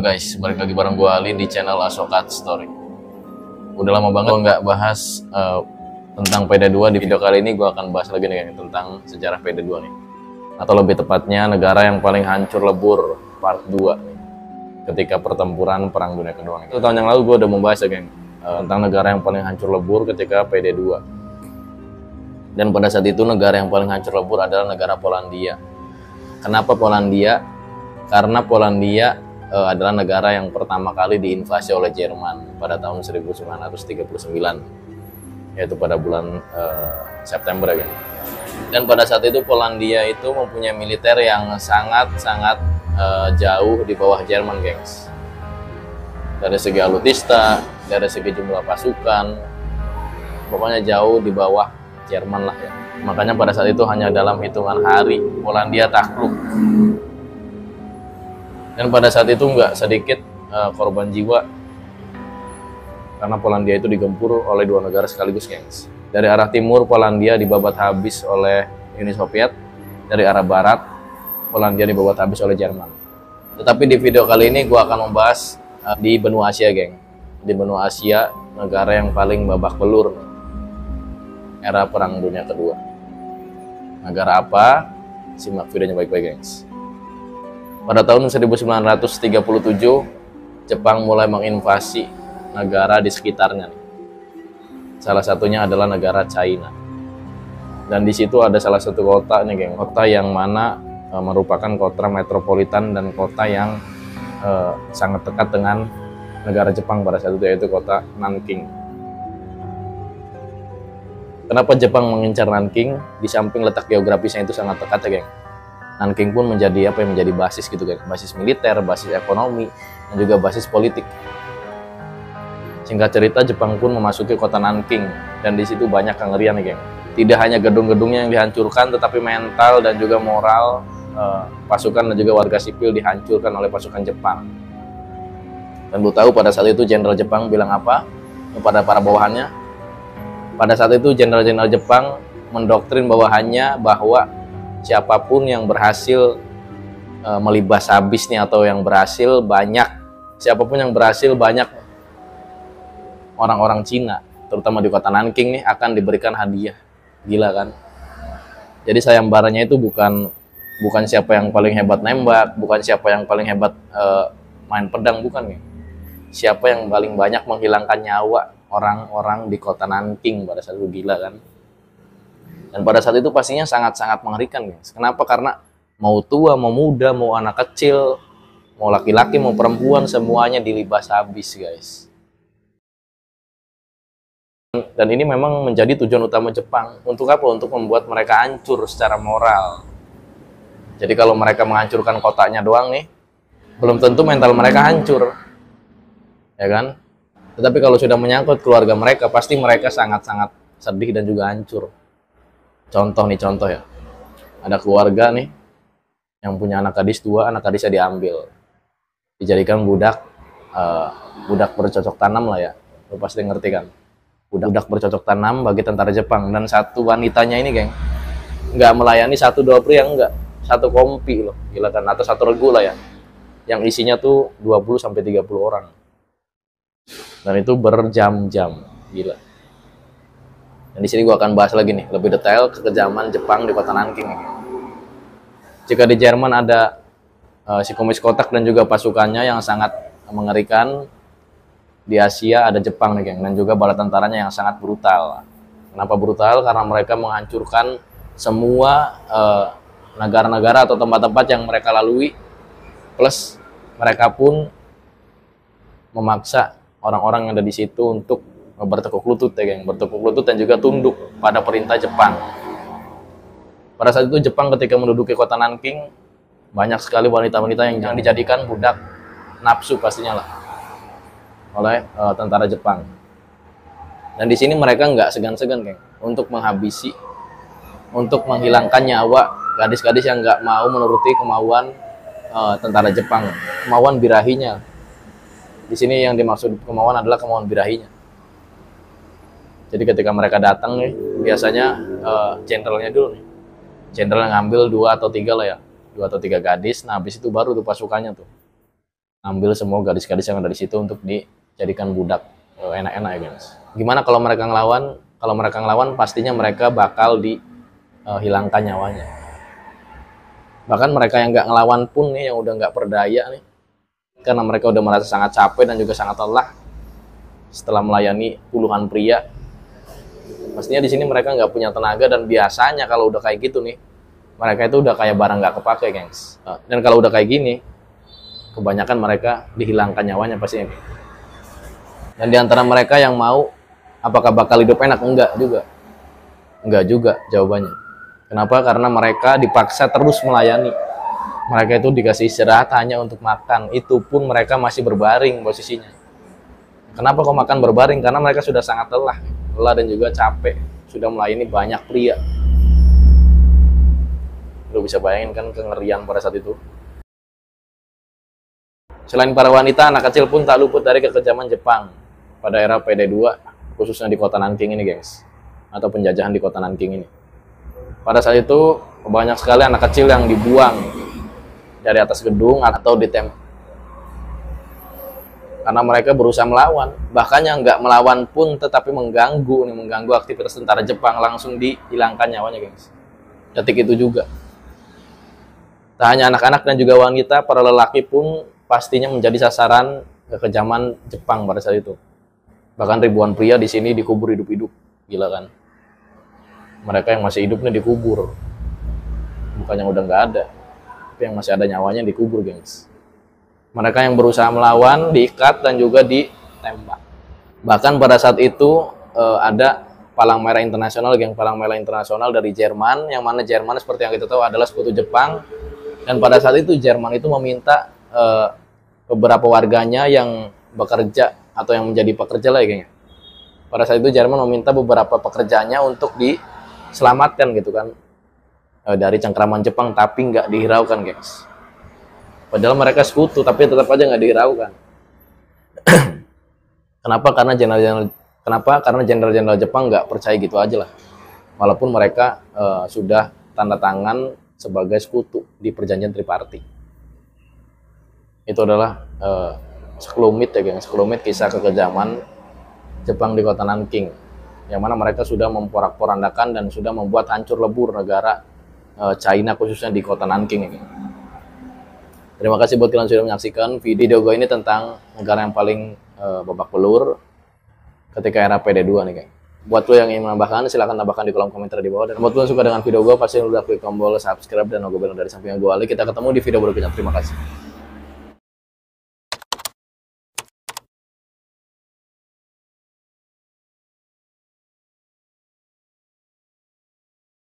Halo guys, balik lagi bareng gue Ali di channel Asokat Story. Udah lama banget gue nggak bahas tentang PD2. Di video kali ini gue akan bahas lagi nih tentang sejarah PD2 nih. Atau lebih tepatnya negara yang paling hancur lebur part 2 nih, ketika pertempuran Perang Dunia Kedua nih. 1 tahun yang lalu gue udah membahas ya geng, tentang negara yang paling hancur lebur ketika PD2. Dan pada saat itu negara yang paling hancur lebur adalah negara Polandia. Kenapa Polandia? Karena Polandia adalah negara yang pertama kali diinvasi oleh Jerman pada tahun 1939, yaitu pada bulan September ya. Dan pada saat itu Polandia itu mempunyai militer yang sangat jauh di bawah Jerman, gengs. Dari segi alutsista, dari segi jumlah pasukan, pokoknya jauh di bawah Jerman lah ya. Makanya pada saat itu hanya dalam hitungan hari Polandia takluk. Dan pada saat itu nggak sedikit korban jiwa, karena Polandia itu digempur oleh 2 negara sekaligus, gengs. Dari arah timur Polandia dibabat habis oleh Uni Soviet, dari arah barat Polandia dibabat habis oleh Jerman. Tetapi di video kali ini gue akan membahas di benua Asia, geng. Di benua Asia, negara yang paling babak belur era Perang Dunia Kedua. Negara apa? Simak videonya baik-baik, gengs. Pada tahun 1937, Jepang mulai menginvasi negara di sekitarnya. Salah satunya adalah negara China. Dan di situ ada salah satu kota nih, geng. Kota yang mana merupakan kota metropolitan dan kota yang sangat dekat dengan negara Jepang pada saat itu, yaitu kota Nanking. Kenapa Jepang mengincar Nanking? Di samping letak geografisnya itu sangat dekat ya, geng. Nanking pun menjadi menjadi basis gitu kan, basis militer, basis ekonomi, dan juga basis politik. Singkat cerita, Jepang pun memasuki kota Nanking, dan di situ banyak kengerian nih, geng. Tidak hanya gedung-gedungnya yang dihancurkan, tetapi mental dan juga moral pasukan dan juga warga sipil dihancurkan oleh pasukan Jepang. Dan lu tahu pada saat itu Jenderal Jepang bilang apa kepada para bawahannya? Pada saat itu Jenderal Jepang mendoktrin bawahannya bahwa siapapun yang berhasil melibas habis nih, atau yang berhasil siapapun yang berhasil banyak orang-orang Cina, terutama di kota Nanking nih, akan diberikan hadiah. Gila kan? Jadi sayembaranya itu bukan siapa yang paling hebat nembak, bukan siapa yang paling hebat main pedang, bukan nih. Siapa yang paling banyak menghilangkan nyawa orang-orang di kota Nanking pada saat itu. Gila kan? Dan pada saat itu pastinya sangat-sangat mengerikan, guys. Kenapa? Karena mau tua, mau muda, mau anak kecil, mau laki-laki, mau perempuan, semuanya dilibas habis, guys. Dan ini memang menjadi tujuan utama Jepang. Untuk apa? Untuk membuat mereka hancur secara moral. Jadi kalau mereka menghancurkan kotanya doang nih, belum tentu mental mereka hancur. Ya kan? Tetapi kalau sudah menyangkut keluarga mereka, pasti mereka sangat-sangat sedih dan juga hancur. Contoh ya, ada keluarga nih yang punya anak gadis 2, anak gadisnya diambil, dijadikan budak bercocok tanam lah ya, lo pasti ngerti kan, budak bercocok tanam bagi tentara Jepang. Dan satu wanitanya ini, geng, nggak melayani 1-2 pria, enggak, 1 kompi loh, gila kan, atau 1 regu lah ya, yang isinya tuh 20-30 orang, dan itu berjam-jam, gila. Dan di sini gue akan bahas lagi nih lebih detail kekejaman Jepang di kota Nanking. Jika di Jerman ada si kumis kotak dan juga pasukannya yang sangat mengerikan, di Asia ada Jepang nih, geng, dan juga bala tentaranya yang sangat brutal. Kenapa brutal? Karena mereka menghancurkan semua negara-negara atau tempat-tempat yang mereka lalui, plus mereka pun memaksa orang-orang yang ada di situ untuk bertekuk lutut ya, geng, bertekuk lutut dan juga tunduk pada perintah Jepang. Pada saat itu Jepang ketika menduduki kota Nanking, banyak sekali wanita-wanita yang dijadikan budak nafsu pastinya lah oleh tentara Jepang. Dan di sini mereka nggak segan-segan, geng, untuk menghabisi, untuk menghilangkan nyawa gadis-gadis yang nggak mau menuruti kemauan tentara Jepang, kemauan birahinya. Di sini yang dimaksud kemauan adalah kemauan birahinya. Jadi ketika mereka datang nih, biasanya jenderalnya dulu nih. Jenderal ngambil 2 atau 3 lah ya. 2 atau 3 gadis, nah habis itu baru tuh pasukannya tuh. ambil semua gadis-gadis yang ada di situ untuk dijadikan budak enak-enak ya guys. Gimana kalau mereka ngelawan? Kalau mereka ngelawan pastinya mereka bakal dihilangkan nyawanya. Bahkan mereka yang nggak ngelawan pun nih, yang udah nggak berdaya nih, karena mereka udah merasa sangat capek dan juga sangat lelah setelah melayani puluhan pria. Pastinya di sini mereka nggak punya tenaga, dan biasanya kalau udah kayak gitu nih, mereka itu udah kayak barang nggak kepake, gengs. Dan kalau udah kayak gini, kebanyakan mereka dihilangkan nyawanya pastinya. Dan di antara mereka yang mau, apakah bakal hidup enak? Enggak juga. Enggak juga jawabannya. Kenapa? Karena mereka dipaksa terus melayani. Mereka itu dikasih istirahat hanya untuk makan. Itu pun mereka masih berbaring posisinya. Kenapa kok makan berbaring? Karena mereka sudah sangat lelah. Lelah dan juga capek. Sudah melayani banyak pria. Lu bisa bayangin kan kengerian pada saat itu. Selain para wanita, anak kecil pun tak luput dari kekejaman Jepang pada era PD2, khususnya di kota Nanking ini, gengs, atau penjajahan di kota Nanking ini. Pada saat itu, banyak sekali anak kecil yang dibuang dari atas gedung atau ditembak. Karena mereka berusaha melawan. Bahkan yang nggak melawan pun tetapi mengganggu aktivitas tentara Jepang, langsung dihilangkan nyawanya, gengs. Detik itu juga. Tak hanya anak-anak dan juga wanita, para lelaki pun pastinya menjadi sasaran kekejaman Jepang pada saat itu. Bahkan ribuan pria di sini dikubur hidup-hidup. Gila kan? Mereka yang masih hidup nih dikubur. Bukan yang udah nggak ada, tapi yang masih ada nyawanya dikubur, gengs. Mereka yang berusaha melawan diikat dan juga ditembak. Bahkan pada saat itu ada Palang Merah Internasional, geng Palang Merah Internasional dari Jerman, yang mana Jerman seperti yang kita tahu adalah sekutu Jepang. Dan pada saat itu Jerman itu meminta beberapa warganya yang bekerja atau yang menjadi pekerja lah ya, kayaknya. Pada saat itu Jerman meminta beberapa pekerjanya untuk diselamatkan gitu kan, dari cengkraman Jepang, tapi nggak dihiraukan, guys. Padahal mereka sekutu, tapi tetap aja nggak dihiraukan. Kenapa? Karena jenderal-jenderal Jepang nggak percaya gitu aja lah. Walaupun mereka sudah tanda tangan sebagai sekutu di perjanjian triparti. Itu adalah sekelumit ya, geng, sekelumit kisah kekejaman Jepang di kota Nanking, yang mana mereka sudah memporak-porandakan dan sudah membuat hancur lebur negara China, khususnya di kota Nanking ya, geng. Terima kasih buat kalian sudah menyaksikan video gue ini tentang negara yang paling babak belur ketika era PD2 nih, geng. Buat lo yang ingin menambahkan, silahkan tambahkan di kolom komentar di bawah. Dan buat lo yang suka dengan video gue, pasti udah klik tombol subscribe dan logo bell dari samping gue. Kita ketemu di video berikutnya. Terima kasih.